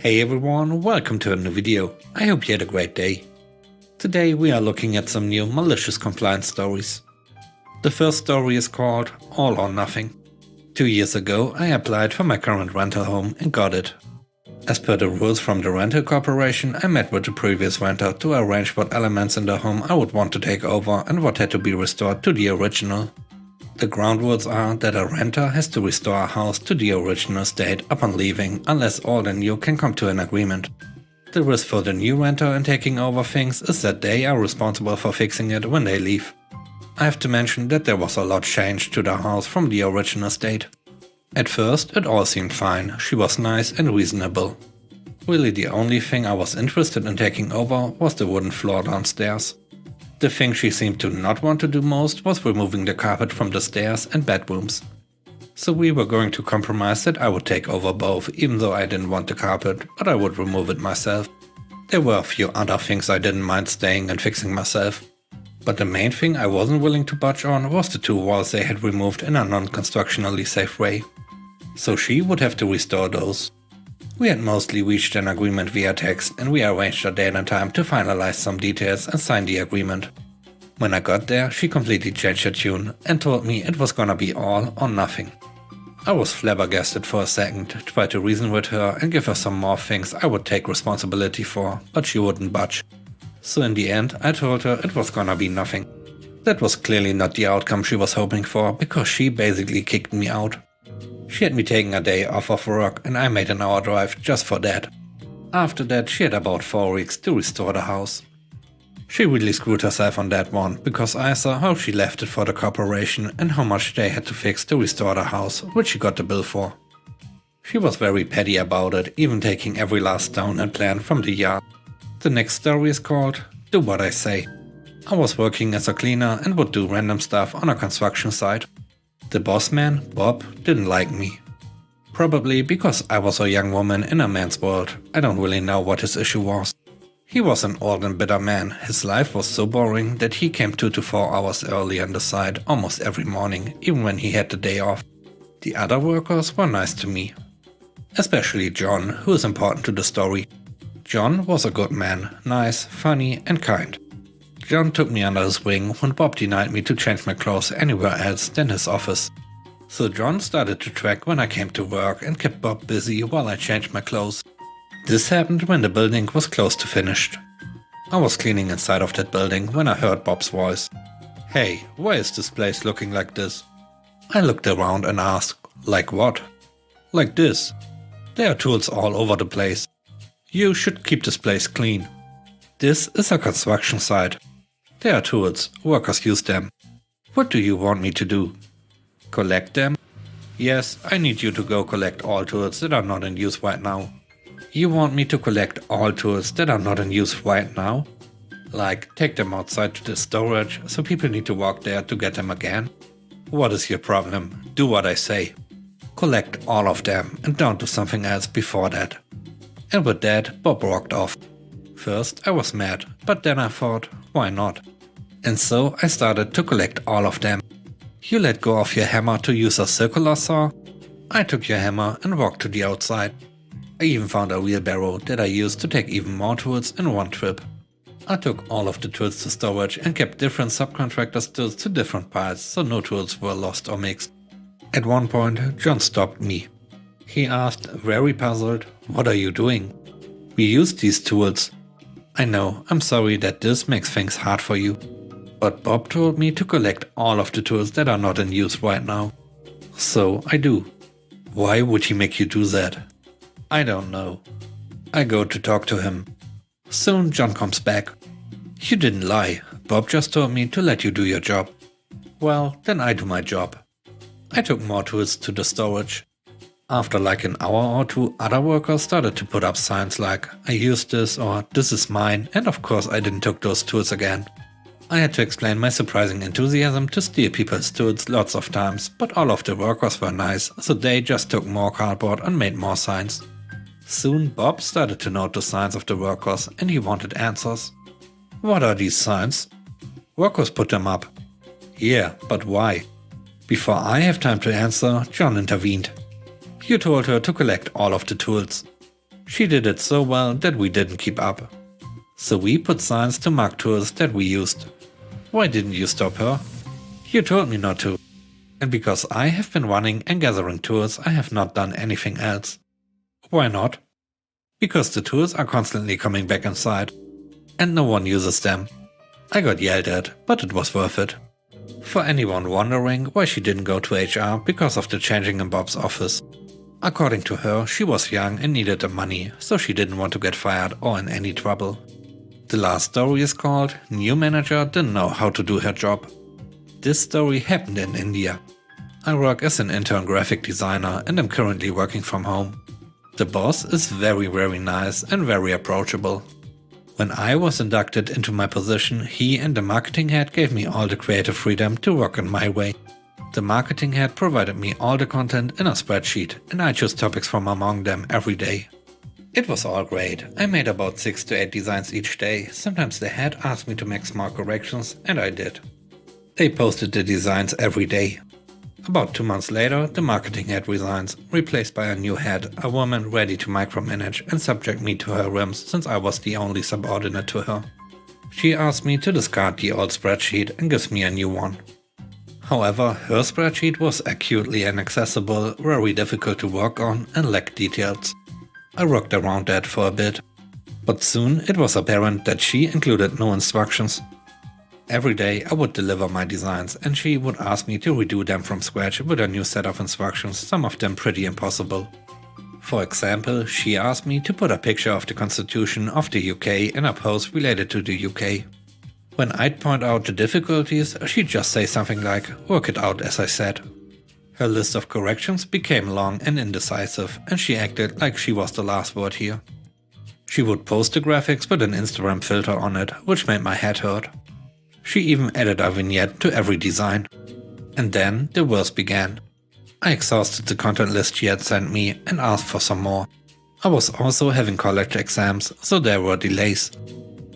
Hey everyone, welcome to a new video. I hope you had a great day. Today we are looking at some new malicious compliance stories. The first story is called All or Nothing. 2 years ago I applied for my current rental home and got it. As per the rules from the rental corporation, I met with the previous renter to arrange what elements in the home I would want to take over and what had to be restored to the original. The ground rules are that a renter has to restore a house to the original state upon leaving, unless old and new can come to an agreement. The risk for the new renter in taking over things is that they are responsible for fixing it when they leave. I have to mention that there was a lot changed to the house from the original state. At first it all seemed fine, she was nice and reasonable. Really the only thing I was interested in taking over was the wooden floor downstairs. The thing she seemed to not want to do most was removing the carpet from the stairs and bedrooms. So we were going to compromise that I would take over both, even though I didn't want the carpet, but I would remove it myself. There were a few other things I didn't mind staying and fixing myself. But the main thing I wasn't willing to budge on was the 2 walls they had removed in a non-constructionally safe way. So she would have to restore those. We had mostly reached an agreement via text and we arranged a date and time to finalize some details and sign the agreement. When I got there, she completely changed her tune and told me it was gonna be all or nothing. I was flabbergasted for a second, tried to reason with her and give her some more things I would take responsibility for, but she wouldn't budge. So in the end, I told her it was gonna be nothing. That was clearly not the outcome she was hoping for, because she basically kicked me out. She had me taking a day off of work and I made an hour drive just for that. After that she had about 4 weeks to restore the house. She really screwed herself on that one, because I saw how she left it for the corporation and how much they had to fix to restore the house, which she got the bill for. She was very petty about it, even taking every last stone and plant from the yard. The next story is called Do What I Say. I was working as a cleaner and would do random stuff on a construction site. The boss man, Bob, didn't like me. Probably because I was a young woman in a man's world. I don't really know what his issue was. He was an old and bitter man. His life was so boring that he came 2 to 4 hours early on the site almost every morning, even when he had the day off. The other workers were nice to me. Especially John, who is important to the story. John was a good man, nice, funny and kind. John took me under his wing when Bob denied me to change my clothes anywhere else than his office. So John started to track when I came to work and kept Bob busy while I changed my clothes. This happened when the building was close to finished. I was cleaning inside of that building when I heard Bob's voice. Hey, why is this place looking like this? I looked around and asked, like what? Like this. There are tools all over the place. You should keep this place clean. This is a construction site. There are tools, workers use them. What do you want me to do? Collect them? Yes, I need you to go collect all tools that are not in use right now. You want me to collect all tools that are not in use right now? Like, take them outside to the storage, so people need to walk there to get them again? What is your problem? Do what I say. Collect all of them and don't do something else before that. And with that, Bob walked off. First I was mad, but then I thought, why not? And so I started to collect all of them. You let go of your hammer to use a circular saw? I took your hammer and walked to the outside. I even found a wheelbarrow that I used to take even more tools in one trip. I took all of the tools to storage and kept different subcontractors' tools to different piles, so no tools were lost or mixed. At one point John stopped me. He asked, very puzzled, what are you doing? We used these tools. I know, I'm sorry that this makes things hard for you. But Bob told me to collect all of the tools that are not in use right now. So I do. Why would he make you do that? I don't know. I go to talk to him. Soon John comes back. You didn't lie. Bob just told me to let you do your job. Well, then I do my job. I took more tools to the storage. After like an hour or 2, other workers started to put up signs like, I used this or this is mine, and of course I didn't took those tools again. I had to explain my surprising enthusiasm to steal people's tools lots of times, but all of the workers were nice, so they just took more cardboard and made more signs. Soon Bob started to note the signs of the workers and he wanted answers. What are these signs? Workers put them up. Yeah, but why? Before I have time to answer, John intervened. You told her to collect all of the tools. She did it so well that we didn't keep up. So we put signs to mark tours that we used. Why didn't you stop her? You told me not to. And because I have been running and gathering tours, I have not done anything else. Why not? Because the tours are constantly coming back inside, and no one uses them. I got yelled at, but it was worth it. For anyone wondering why she didn't go to HR because of the changing in Bob's office. According to her, she was young and needed the money, so she didn't want to get fired or in any trouble. The last story is called New Manager Didn't Know How to Do Her Job. This story happened in India. I work as an intern graphic designer and am currently working from home. The boss is very nice and very approachable. When I was inducted into my position, he and the marketing head gave me all the creative freedom to work in my way. The marketing head provided me all the content in a spreadsheet and I chose topics from among them every day. It was all great. I made about 6 to 8 designs each day. Sometimes the head asked me to make small corrections and I did. They posted the designs every day. About 2 months later, the marketing head resigns, replaced by a new head, a woman ready to micromanage and subject me to her whims since I was the only subordinate to her. She asked me to discard the old spreadsheet and gives me a new one. However, her spreadsheet was acutely inaccessible, very difficult to work on and lacked details. I worked around that for a bit. But soon it was apparent that she included no instructions. Every day I would deliver my designs and she would ask me to redo them from scratch with a new set of instructions, some of them pretty impossible. For example, she asked me to put a picture of the Constitution of the UK in a post related to the UK. When I'd point out the difficulties, she'd just say something like, "Work it out as I said." Her list of corrections became long and indecisive and she acted like she was the last word here. She would post the graphics with an Instagram filter on it, which made my head hurt. She even added a vignette to every design. And then the worst began. I exhausted the content list she had sent me and asked for some more. I was also having college exams, so there were delays.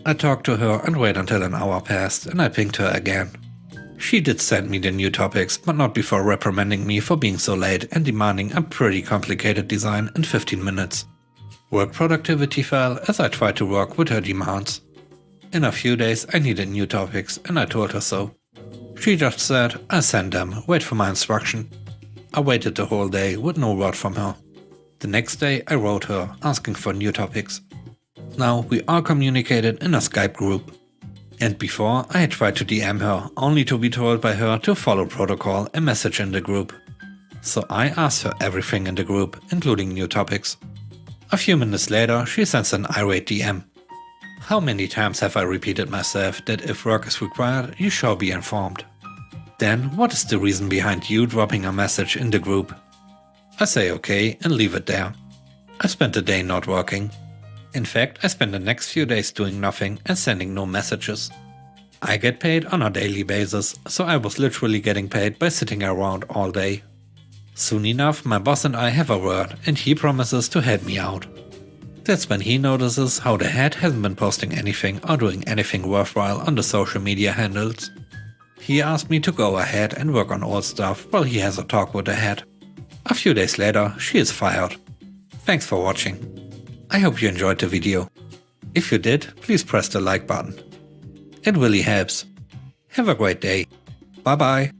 I talked to her and waited until an hour passed and I pinged her again. She did send me the new topics, but not before reprimanding me for being so late and demanding a pretty complicated design in 15 minutes. Work productivity fell as I tried to work with her demands. In a few days I needed new topics and I told her so. She just said, "I'll send them, wait for my instruction." I waited the whole day with no word from her. The next day I wrote her asking for new topics. Now we all communicated in a Skype group. And before I had tried to DM her, only to be told by her to follow protocol and message in the group. So I asked her everything in the group, including new topics. A few minutes later she sends an irate DM. How many times have I repeated myself that if work is required, you shall be informed? Then what is the reason behind you dropping a message in the group? I say okay and leave it there. I spent the day not working. In fact, I spent the next few days doing nothing and sending no messages. I get paid on a daily basis, so I was literally getting paid by sitting around all day. Soon enough, my boss and I have a word and he promises to help me out. That's when he notices how the head hasn't been posting anything or doing anything worthwhile on the social media handles. He asked me to go ahead and work on old stuff while he has a talk with the head. A few days later, she is fired. Thanks for watching. I hope you enjoyed the video. If you did, please press the like button. It really helps. Have a great day. Bye bye.